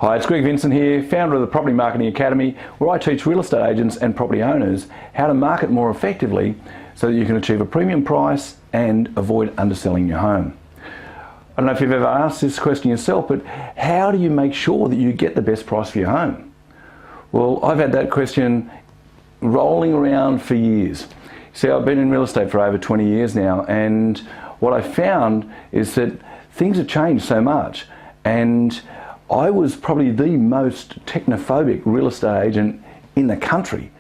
Hi, it's Vincent here, founder of the Property Marketing Academy, where I teach real estate agents and property owners how to market more effectively so that you can achieve a premium price and avoid underselling your home. I don't know if you've ever asked this question yourself, but how do you make sure that you get the best price for your home? Well, I've had that question rolling around for years. See, I've been in real estate for over 20 years now, and what I found is that things have changed so much, and I was probably the most technophobic real estate agent in the country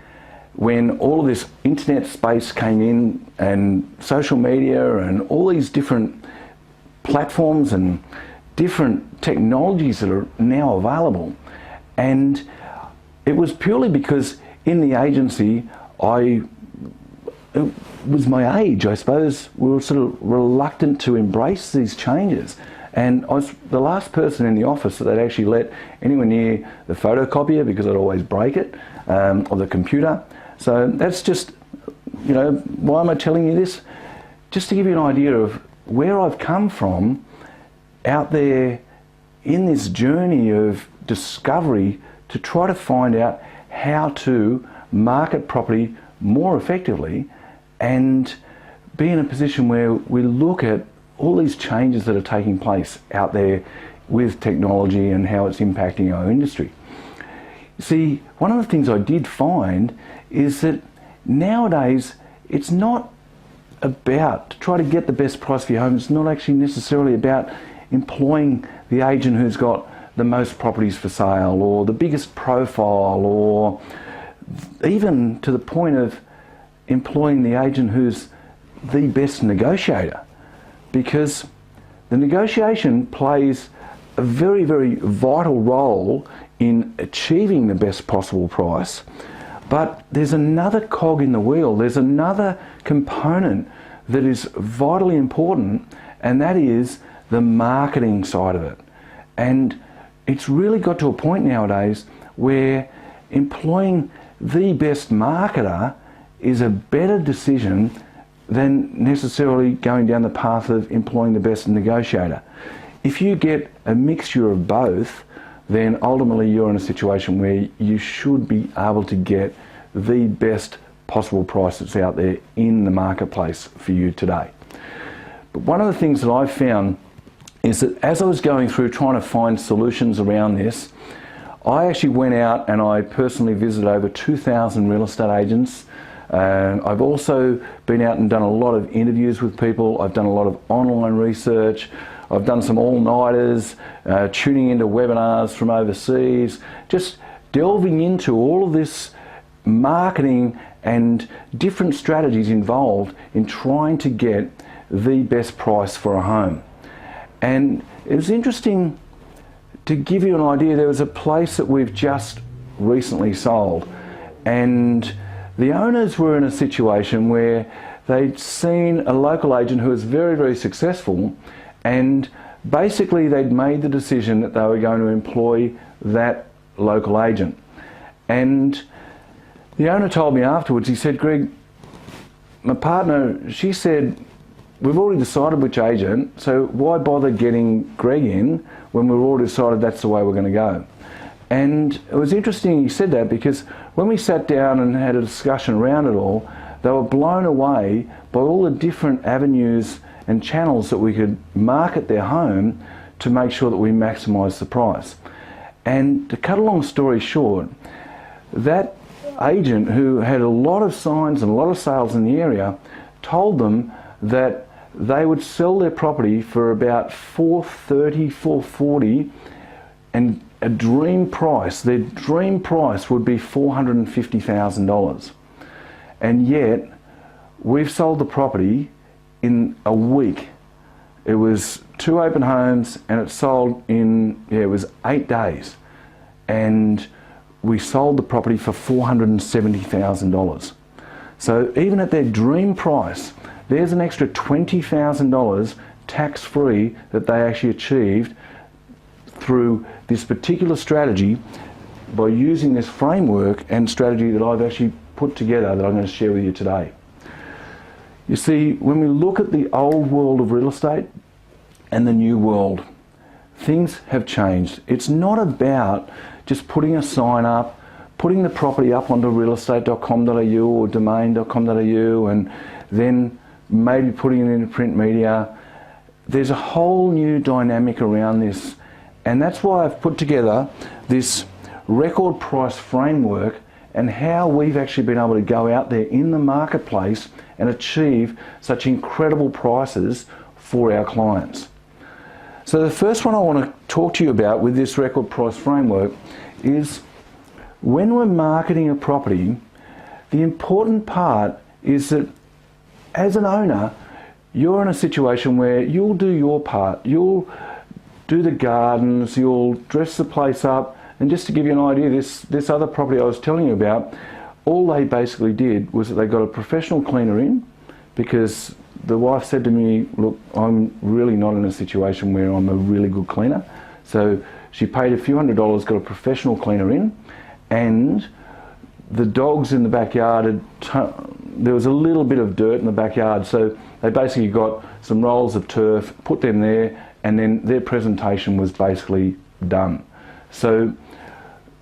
when all of this internet space came in, and social media and all these different platforms and different technologies that are now available. And it was purely because in the agency, it was my age, I suppose. We were sort of reluctant to embrace these changes. And I was the last person in the office that they'd actually let anyone near the photocopier, because I'd always break it, or the computer. So that's just, you know, why am I telling you this? Just to give you an idea of where I've come from out there in this journey of discovery to try to find out how to market property more effectively and be in a position where we look at all these changes that are taking place out there with technology and how it's impacting our industry. See, one of the things I did find is that nowadays it's not about to try to get the best price for your home. It's not actually necessarily about employing the agent who's got the most properties for sale or the biggest profile, or even to the point of employing the agent who's the best negotiator. Because the negotiation plays a very, very vital role in achieving the best possible price. But there's another cog in the wheel, there's another component that is vitally important, and that is the marketing side of it. And it's really got to a point nowadays where employing the best marketer is a better decision than necessarily going down the path of employing the best negotiator. If you get a mixture of both, then ultimately you're in a situation where you should be able to get the best possible price that's out there in the marketplace for you today. But one of the things that I've found is that as I was going through trying to find solutions around this, I actually went out and I personally visited over 2,000 real estate agents. I've also been out and done a lot of interviews with people. I've done a lot of online research. I've done some all-nighters, tuning into webinars from overseas, just delving into all of this marketing and different strategies involved in trying to get the best price for a home. And it was interesting to give you an idea. There was a place that we've just recently sold, and the owners were in a situation where they'd seen a local agent who was very, very successful, and basically they'd made the decision that they were going to employ that local agent. And the owner told me afterwards, he said, "Greg, my partner, she said, we've already decided which agent, so why bother getting Greg in when we've already decided that's the way we're going to go?" And it was interesting he said that, because when we sat down and had a discussion around it all, they were blown away by all the different avenues and channels that we could market their home to make sure that we maximise the price. And to cut a long story short, that agent, who had a lot of signs and a lot of sales in the area, told them that they would sell their property for about $430,000, $440,000, and a dream price, their dream price would be $450,000. And yet, we've sold the property in a week. It was 2 open homes, and it sold in, it was 8 days. And we sold the property for $470,000. So even at their dream price, there's an extra $20,000 tax-free that they actually achieved through this particular strategy by using this framework and strategy that I've actually put together that I'm going to share with you today. You see, when we look at the old world of real estate and the new world, things have changed. It's not about just putting a sign up, putting the property up onto realestate.com.au or domain.com.au and then maybe putting it into print media. There's a whole new dynamic around this, and that's why I've put together this record price framework and how we've actually been able to go out there in the marketplace and achieve such incredible prices for our clients. So the first one I want to talk to you about with this record price framework is when we're marketing a property, the important part is that as an owner, you're in a situation where you'll do your part. You'll do the gardens, you'll dress the place up, and just to give you an idea, this other property I was telling you about, all they basically did was that they got a professional cleaner in, because the wife said to me, look, I'm really not in a situation where I'm a really good cleaner. So she paid a few $100s, got a professional cleaner in, and the dogs in the backyard, there was a little bit of dirt in the backyard, so they basically got some rolls of turf, put them there, and then their presentation was basically done. So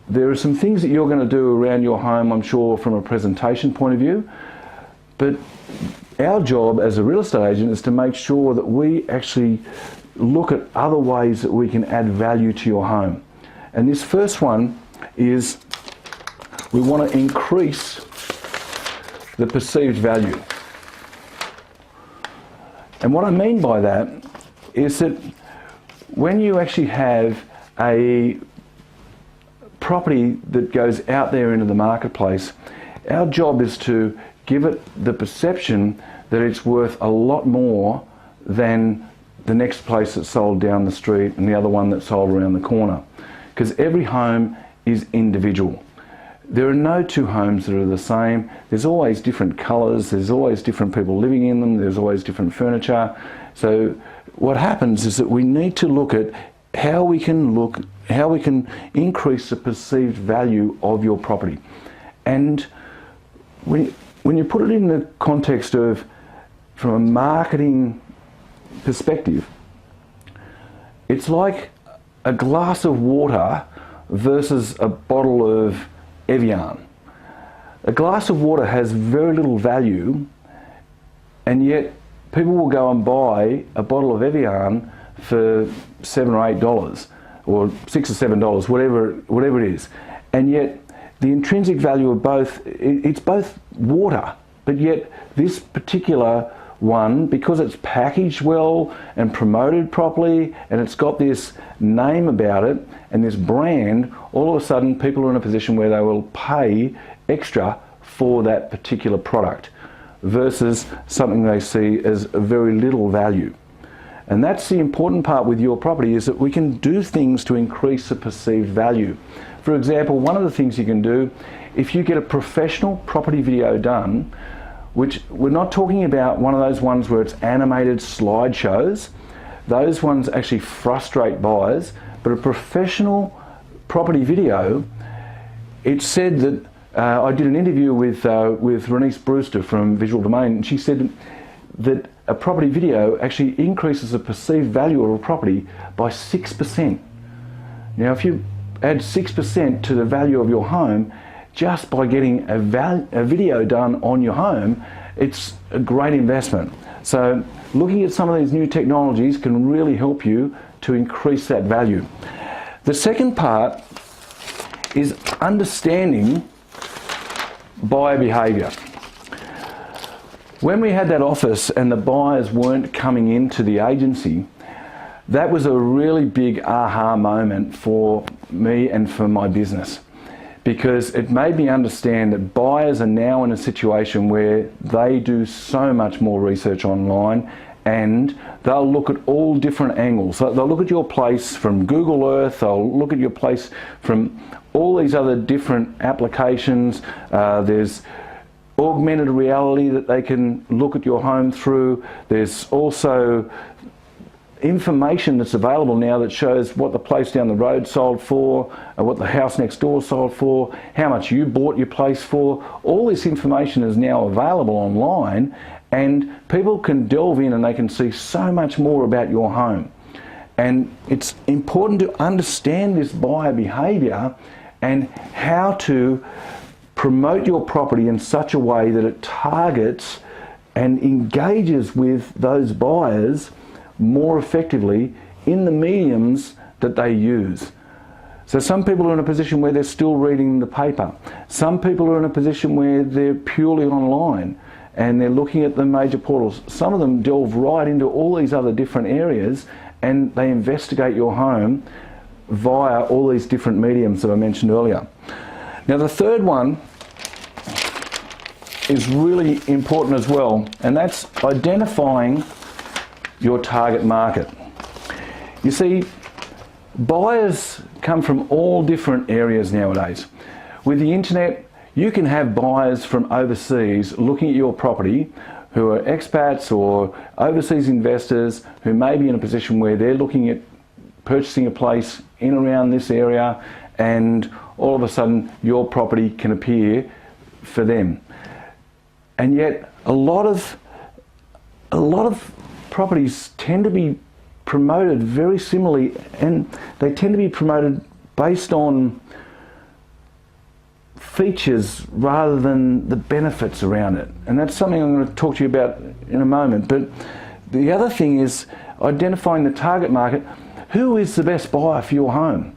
there are some things that you're going to do around your home, I'm sure, from a presentation point of view, but our job as a real estate agent is to make sure that we actually look at other ways that we can add value to your home. And this first one is we want to increase the perceived value. And what I mean by that is that when you actually have a property that goes out there into the marketplace, our job is to give it the perception that it's worth a lot more than the next place that's sold down the street and the other one that's sold around the corner. Because every home is individual. There are no two homes that are the same. There's always different colours, there's always different people living in them, there's always different furniture. So what happens is that we need to look at how we can increase the perceived value of your property. And when you put it in the context of, from a marketing perspective, it's like a glass of water versus a bottle of Evian. A glass of water has very little value, and yet people will go and buy a bottle of Evian for $7 or $8 or $6 or $7, whatever it is. And yet the intrinsic value of both, it's both water, but yet this particular one, because it's packaged well and promoted properly and it's got this name about it and this brand, all of a sudden people are in a position where they will pay extra for that particular product versus something they see as very little value. And that's the important part with your property, is that we can do things to increase the perceived value. For example, one of the things you can do, if you get a professional property video done, which we're not talking about one of those ones where it's animated slideshows, those ones actually frustrate buyers, but a professional property video, it said that, I did an interview with Renice Brewster from Visual Domain, and she said that a property video actually increases the perceived value of a property by 6%. Now if you add 6% to the value of your home, just by getting a video done on your home, it's a great investment. So looking at some of these new technologies can really help you to increase that value. The second part is understanding buyer behaviour. When we had that office and the buyers weren't coming into the agency, that was a really big aha moment for me and for my business, because it made me understand that buyers are now in a situation where they do so much more research online, and they'll look at all different angles. So they'll look at your place from Google Earth, they'll look at your place from all these other different applications. There's augmented reality that they can look at your home through. There's also information that's available now that shows what the place down the road sold for, what the house next door sold for, how much you bought your place for. All this information is now available online, and people can delve in and they can see so much more about your home. And it's important to understand this buyer behaviour and how to promote your property in such a way that it targets and engages with those buyers more effectively in the mediums that they use. So some people are in a position where they're still reading the paper. Some people are in a position where they're purely online and they're looking at the major portals. Some of them delve right into all these other different areas and they investigate your home via all these different mediums that I mentioned earlier. Now the third one is really important as well, and that's identifying your target market. You see, buyers come from all different areas nowadays. With the internet, you can have buyers from overseas looking at your property who are expats or overseas investors who may be in a position where they're looking at purchasing a place in around this area, and all of a sudden your property can appear for them. And yet a lot of properties tend to be promoted very similarly, and they tend to be promoted based on features rather than the benefits around it. And that's something I'm going to talk to you about in a moment. But the other thing is identifying the target market. Who is the best buyer for your home?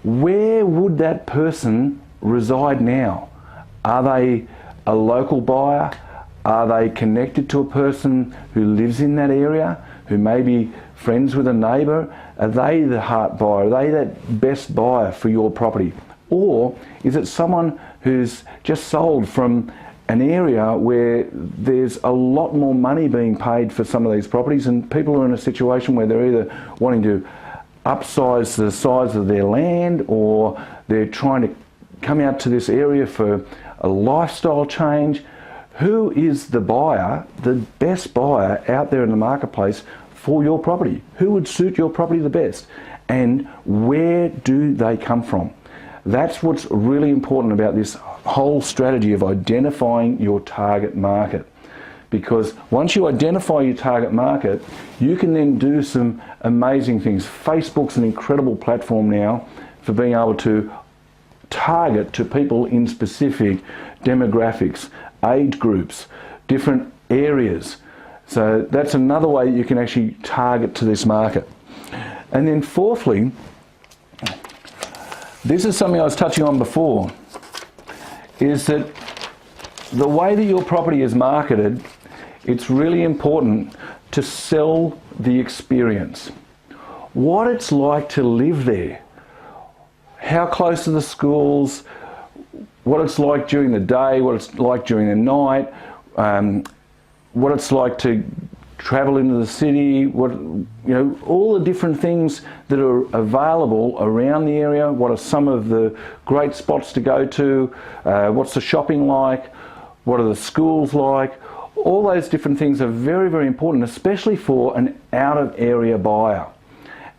Where would that person reside now? Are they a local buyer? Are they connected to a person who lives in that area, who may be friends with a neighbour? Are they the heart buyer? Are they that best buyer for your property? Or is it someone who's just sold from an area where there's a lot more money being paid for some of these properties, and people are in a situation where they're either wanting to upsize the size of their land, or they're trying to come out to this area for a lifestyle change? Who is the buyer, the best buyer out there in the marketplace for your property? Who would suit your property the best? And where do they come from? That's what's really important about this whole strategy of identifying your target market. Because once you identify your target market, you can then do some amazing things. Facebook's an incredible platform now for being able to target to people in specific demographics, age groups, different areas. So that's another way you can actually target to this market. And then fourthly, this is something I was touching on before, is that the way that your property is marketed, it's really important to sell the experience. What it's like to live there, how close to the schools, what it's like during the day, what it's like during the night, what it's like to travel into the city, all the different things that are available around the area. What are some of the great spots to go to? What's the shopping like? What are the schools like? All those different things are very, very important, especially for an out-of-area buyer.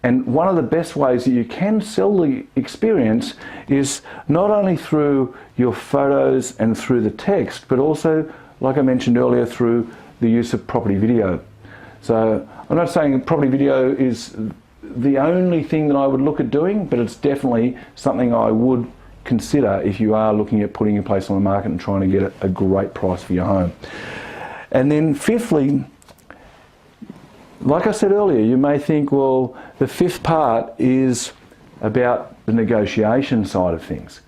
And one of the best ways that you can sell the experience is not only through your photos and through the text, but also, like I mentioned earlier, through the use of property video. So I'm not saying property video is the only thing that I would look at doing, but it's definitely something I would consider if you are looking at putting your place on the market and trying to get a great price for your home. And then fifthly, like I said earlier, you may think, well, the fifth part is about the negotiation side of things.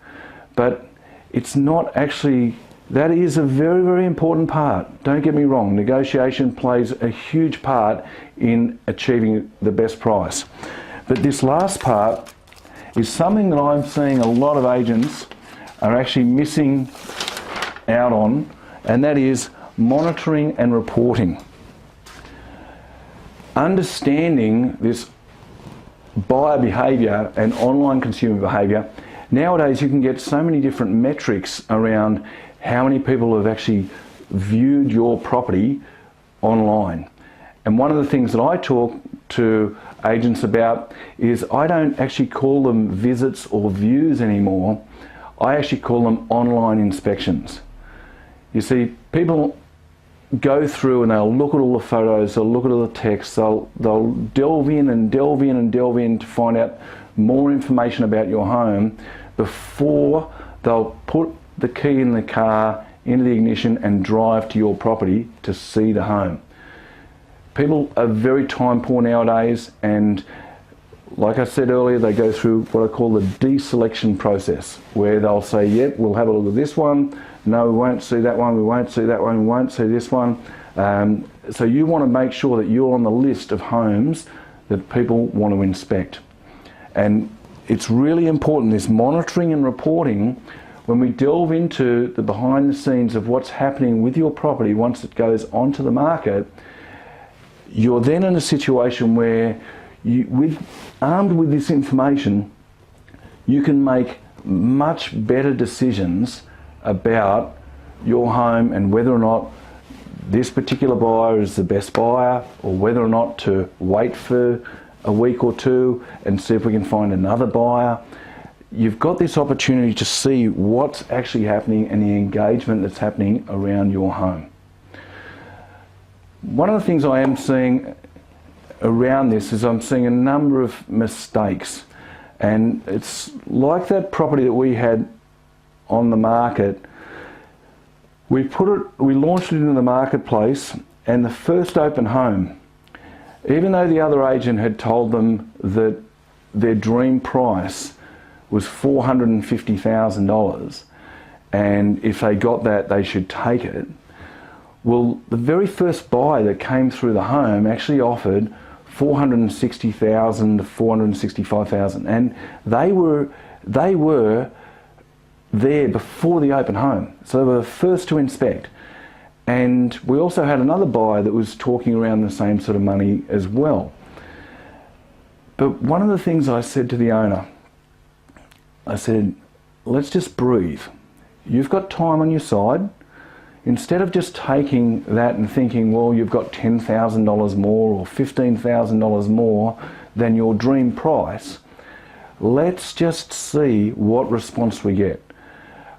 But it's not actually. That is a very, very important part. Don't get me wrong, negotiation plays a huge part in achieving the best price. But this last part is something that I'm seeing a lot of agents are actually missing out on, and that is monitoring and reporting. Understanding this buyer behaviour and online consumer behaviour. Nowadays you can get so many different metrics around how many people have actually viewed your property online. And one of the things that I talk to agents about is I don't actually call them visits or views anymore. I actually call them online inspections. You see, people go through and they'll look at all the photos, they'll look at all the text, they'll delve in and delve in and delve in to find out more information about your home before they'll put the key in the car, into the ignition and drive to your property to see the home. People are very time poor nowadays, and like I said earlier, they go through what I call the deselection process, where they'll say, yep, we'll have a look at this one, no, we won't see that one, we won't see that one, we won't see this one. So you want to make sure that you're on the list of homes that people want to inspect. And it's really important, this monitoring and reporting, when we delve into the behind the scenes of what's happening with your property once it goes onto the market, you're then in a situation where armed with this information, you can make much better decisions about your home and whether or not this particular buyer is the best buyer, or whether or not to wait for a week or two and see if we can find another buyer. You've got this opportunity to see what's actually happening and the engagement that's happening around your home. One of the things I am seeing around this is I'm seeing a number of mistakes, and it's like that property that we had on the market. We launched it into the marketplace, and the first open home, even though the other agent had told them that their dream price was $450,000, and if they got that they should take it. Well, the very first buy that came through the home actually offered $460,000 to $465,000, and they were there before the open home, so they were the first to inspect. And we also had another buyer that was talking around the same sort of money as well. But one of the things I said to the owner, I said, let's just breathe. You've got time on your side. Instead of just taking that and thinking, well, you've got $10,000 more or $15,000 more than your dream price, let's just see what response we get.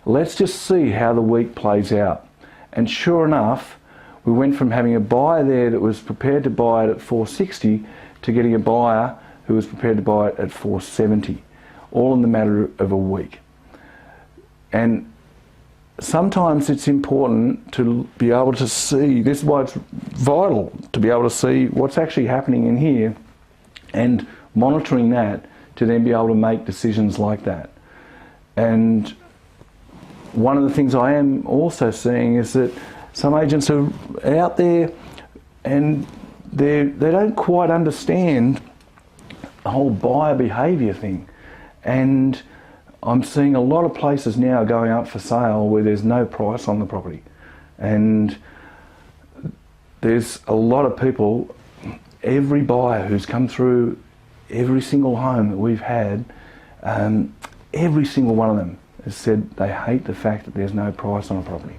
Let's just see how the week plays out. And sure enough, we went from having a buyer there that was prepared to buy it at $460 to getting a buyer who was prepared to buy it at $470, all in the matter of a week. And sometimes it's important to be able to see, this is why it's vital to be able to see what's actually happening in here and monitoring that to then be able to make decisions like that. And one of the things I am also seeing is that some agents are out there and they don't quite understand the whole buyer behaviour thing. And I'm seeing a lot of places now going up for sale where there's no price on the property. And there's a lot of people, every buyer who's come through every single home that we've had, every single one of them has said they hate the fact that there's no price on a property.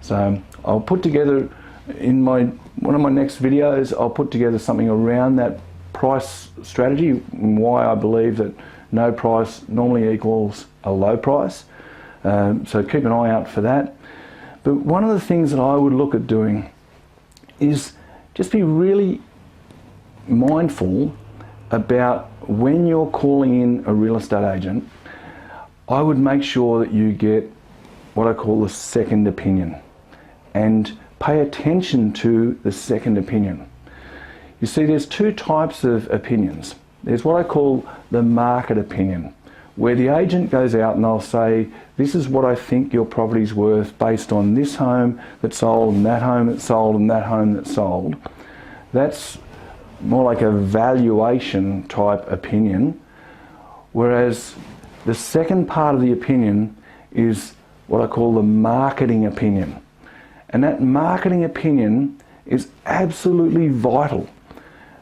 So I'll put together in one of my next videos, I'll put together something around that price strategy and why I believe that no price normally equals a low price. So keep an eye out for that. But one of the things that I would look at doing is just be really mindful about when you're calling in a real estate agent. I would make sure that you get what I call a second opinion and pay attention to the second opinion. You see, there's two types of opinions. There's what I call the market opinion, where the agent goes out and they'll say, this is what I think your property's worth based on this home that sold and that home that sold and that home that sold. That's more like a valuation type opinion, whereas the second part of the opinion is what I call the marketing opinion. And that marketing opinion is absolutely vital.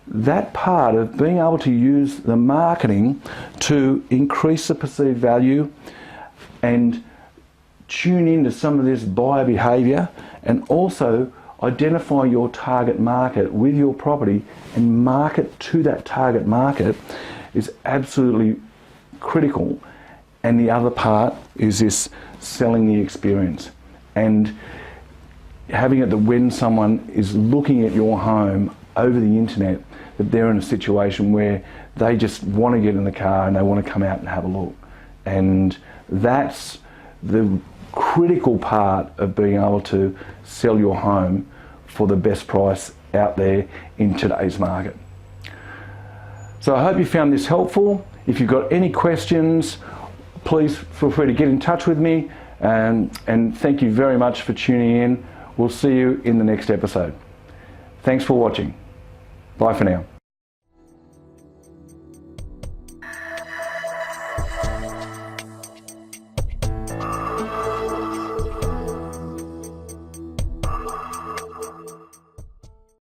That part of being able to use the marketing to increase the perceived value and tune into some of this buyer behaviour, and also identify your target market with your property and market to that target market, is absolutely critical. And the other part is this selling the experience. And having it that when someone is looking at your home over the internet, that they're in a situation where they just want to get in the car and they want to come out and have a look. And that's the critical part of being able to sell your home for the best price out there in today's market. So I hope you found this helpful. If you've got any questions, please feel free to get in touch with me, and thank you very much for tuning in. We'll see you in the next episode. Thanks for watching. Bye for now.